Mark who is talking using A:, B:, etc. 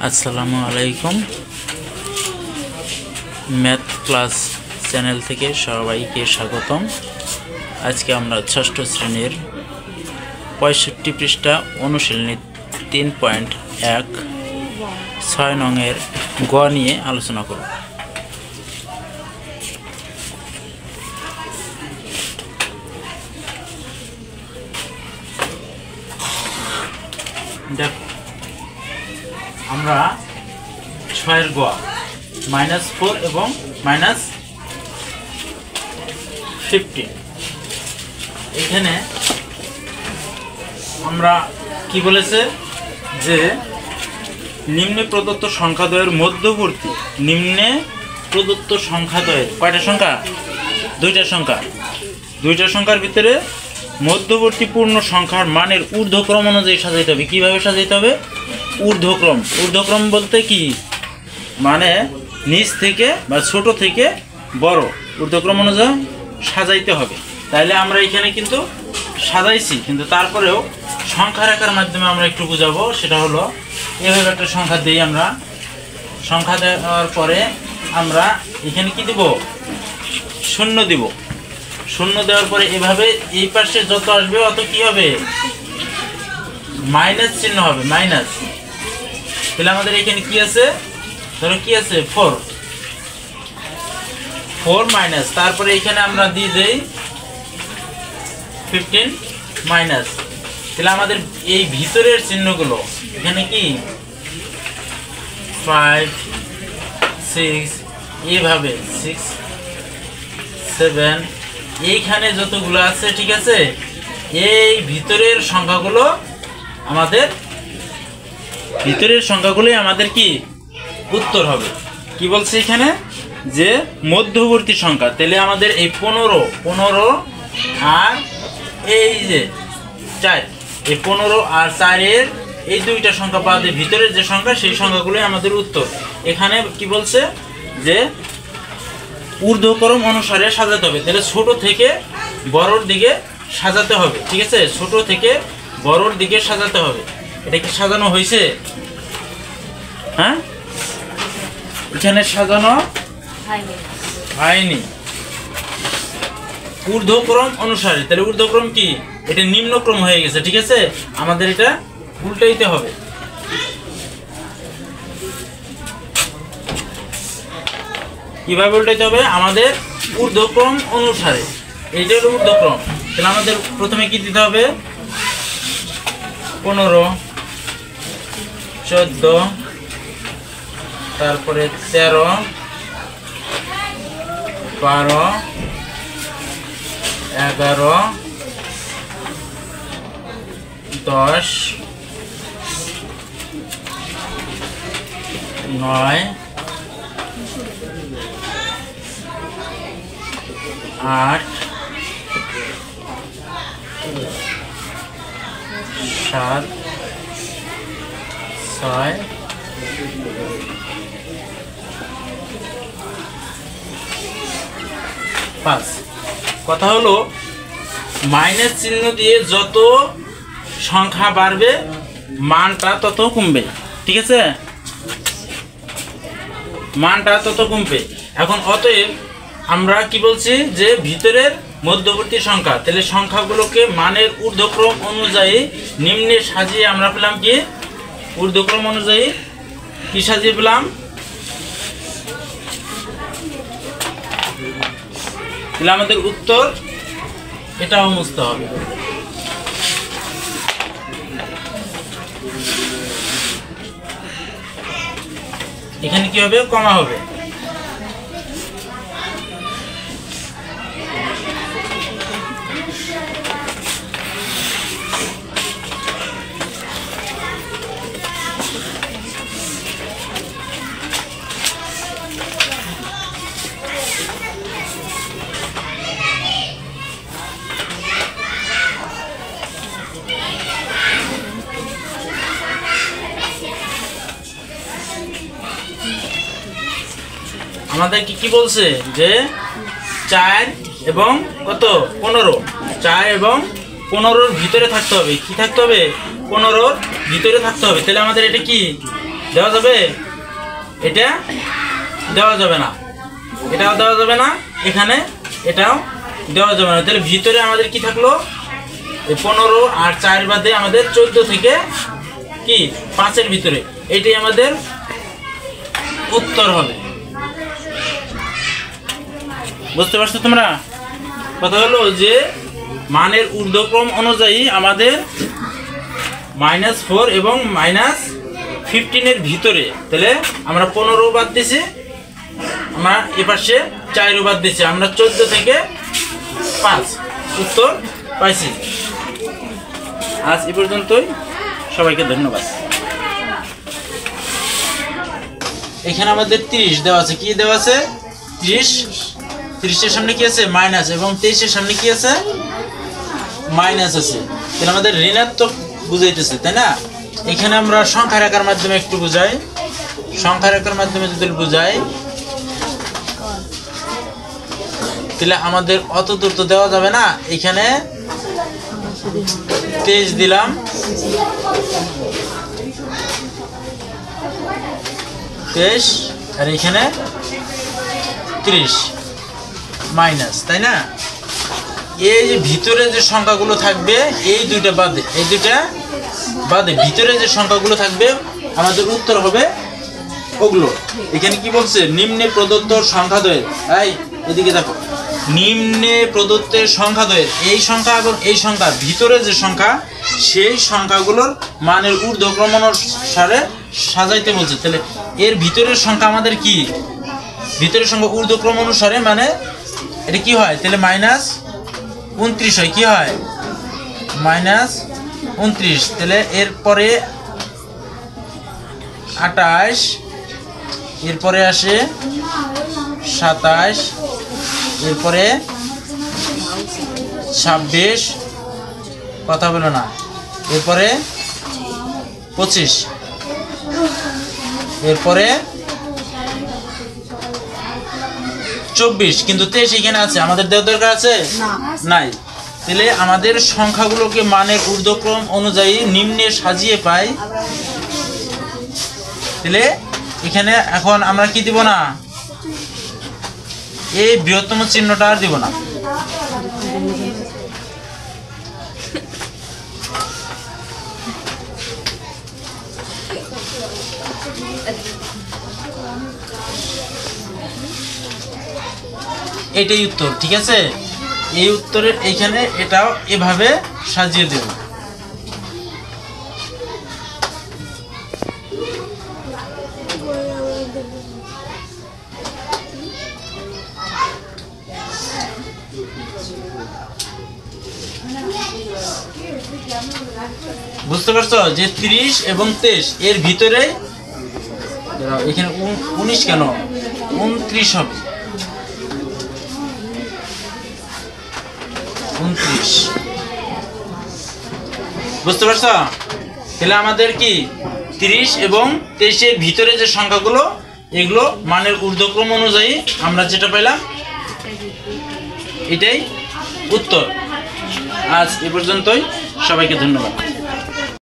A: আসসালামু আলাইকুম। Math class channel থেকে সবাইকে স্বাগতম। আজকে আমরা ষষ্ঠ শ্রেণীর ৬৫ পৃষ্ঠা অনুশীলনী ৩.১ ৬ নংয়ের গ নিয়ে আলোচনা করব। দেখ, আমরা ৬ গ -4 এবং -15 এখানে আমরা কি বলেছে যে নিম্নে প্রদত্ত সংখ্যাদ্বয়ের মধ্যবর্তী কয়টা সংখ্যা? দুইটা সংখ্যার ভিতরে মধ্যবর্তী পূর্ণ সংখ্যার মানের ঊর্ধ্বক্রম অনুযায়ী সাজাইতে হবে। কিভাবে সাজাইতে হবে? ঊর্ধ্বক্রম বলতে কি, মানে নিচ থেকে বা ছোট থেকে বড় ঊর্ধ্বক্রম অনুযায়ী সাজাইতে হবে। তাইলে আমরা এখানে কিন্তু সাজাইছি, কিন্তু তারপরেও সংখ্যা রেখার মাধ্যমে আমরা একটু বুঝাবো। সেটা হলো এভাবে একটা সংখ্যা দিই। আমরা সংখ্যা দেওয়ার পরে আমরা এখানে কি দিব? শূন্য দিব। শূন্য দেওয়ার পরে এভাবে এই পাশে যত আসবে অত কি হবে? মাইনাস চিহ্ন হবে, মাইনাস। তাহলে আমাদের এখানে কি আছে? ধরো কি আছে? 4 মাইনাস, তারপরে এখানে আমরা দিয়ে দেই 15 মাইনাস। তাহলে আমাদের এই ভিতরের চিহ্নগুলো এখানে কি 5 6 এইভাবে 6 7 এইখানে যতগুলো আছে, ঠিক আছে, এই ভিতরের সংখ্যাগুলো আমাদের কি উত্তর হবে। কি বলছে এখানে? যে মধ্যবর্তী সংখ্যা। তাহলে আমাদের এই 15 আর এই যে 4, এই 15 আর 4 এর এই দুইটা সংখ্যা বাদে ভিতরের যে সংখ্যা, সেই সংখ্যাগুলোই আমাদের উত্তর। এখানে কি বলছে? যে ঊর্ধ্বক্রম অনুসারে সাজাতে হবে। তাহলে ছোট থেকে বড়র দিকে সাজাতে হবে, ঠিক আছে? ছোট থেকে বড়র দিকে সাজাতে হবে। এটা কি সাজানো হয়েছে? হ্যাঁ, এখানে সাজানো হয়নি। ঊর্ধ্বক্রম অনুসারে। তাহলে ঊর্ধ্বক্রম কি? এটা নিম্নক্রম হয়ে গেছে, ঠিক আছে? আমাদের এটা উল্টাইতে হবে। কিভাবে উল্টাইতে হবে? আমাদের ঊর্ধ্বক্রম অনুসারে। এইটা হলো ঊর্ধ্বক্রম। তাহলে আমাদের প্রথমে কি দিতে হবে? 15 14, তারপরে 13 12 11 10 9 8 7 6 5। কথা হলো মাইনাস চিহ্ন দিয়ে যত সংখ্যা বাড়বে মানটা তত কমবে, ঠিক আছে? মানটা তত কমবে। এখন অতএব আমরা কি বলছি? যে ভিতরের মধ্যবর্তী সংখ্যা। তাহলে সংখ্যাগুলোকে মানের ঊর্ধ্বক্রম অনুযায়ী নিম্নে সাজিয়ে আমরা পেলাম কি? ঊর্ধ্বক্রম অনুযায়ী কি সাজিয়ে পেলাম? তাহলে আমাদের উত্তর এটাও মুছতে হবে। এখানে কি হবে? কমা হবে। আমাদের কি বলছে? যে 4 এবং কত? 15। 4 এবং 15-র ভিতরে থাকতে হবে। কি থাকতে হবে? 15-র ভিতরে থাকতে হবে। তাহলে আমাদের এটা কি দেওয়া যাবে? এটা দেওয়া যাবে না, এটাও দেওয়া যাবে না, এখানে এটাও দেওয়া যাবে না। তাহলে ভিতরে আমাদের কি থাকলো? 15 আর 4 বাদে আমাদের 14 থেকে কি 5-এর ভিতরে, এটাই আমাদের উত্তর হবে। বুঝতে পারছো তোমরা? কথা হলো যে মানের ঊর্ধ্বক্রম অনুযায়ী আমাদের -4 এবং -15-এর ভিতরে, তাহলে আমরা 15 বাদ দিছি, আমরা এপাশে 4 বাদ দিছি, আমরা 14 থেকে 5 উত্তর পাইছি। আজ এ পর্যন্তই, সবাইকে ধন্যবাদ। এখানে আমাদের 30 দেওয়া আছে, কি দেওয়া আছে? 30 এর সামনে কি আছে? মাইনাস, এবং 23 এর সামনে কি আছে? মাইনাস আছে। তাহলে আমাদের ঋণাত্মক বুঝাইতেছে, তাই না? এখানে আমরা সংখ্যা রেখার মাধ্যমে একটু বুঝাই। সংখ্যা রেখার মাধ্যমে যদি বুঝাই, তাহলে আমাদের অত দূর তো দেওয়া যাবে না। এখানে 23 দিলাম, 23, আর এখানে 30 মাইনাস, তাই না? এই যে ভিতরে যে সংখ্যাগুলো থাকবে, এই দুইটা বাদে, এই দুইটা বাদে ভিতরে যে সংখ্যাগুলো থাকবে আমাদের উত্তর হবে ওগুলো। এখানে কি বলছে? নিম্নে প্রদত্ত সংখ্যাদ্বয়ের, এই এদিকে দেখো, নিম্নে প্রদত্তের সংখ্যাদ্বয়ের এই সংখ্যা এবং এই সংখ্যা ভিতরে যে সংখ্যা, সেই সংখ্যাগুলোর মানের ঊর্ধ্বক্রম অনুসারে সাজাইতে বলছে। তাহলে এর ভিতরের সংখ্যা আমাদের কি? ভিতরের সংখ্যা ঊর্ধ্বক্রম অনুসারে, মানে এটা কি হয়? তাহলে -29 হয়, কি হয়? -29। তাহলে এরপরে 28, এরপরে আসে 27, এরপরে 26, কথা বলো না, এরপরে 25, এরপরে 24, কিন্তু 23 এখানে আছে, আমাদের দেওয়ার দরকার আছে? নাই। তাহলে আমাদের সংখ্যাগুলোকে মানের ঊর্ধ্বক্রম অনুযায়ী নিম্নে সাজিয়ে পাই। তাহলে এখানে এখন আমরা কি দিব না? এই বৃহত্তম চিহ্নটা আর দিব না। এটাই উত্তর, ঠিক আছে? এই উত্তরের এইখানে এটাও এভাবে সাজিয়ে দেব। বুঝতে পারছো যে 30 এবং 23 এর ভিতরে, এখানে 19 কেন? 29 হবে, 29। বুঝতে পারছো? তাহলে আমাদের কি 30 এবং 23 এর ভিতরে যে সংখ্যাগুলো, এগুলো মানের ঊর্ধ্বক্রম অনুযায়ী আমরা যেটা পেলাম, এটাই উত্তর। আজ এ পর্যন্তই, সবাইকে ধন্যবাদ।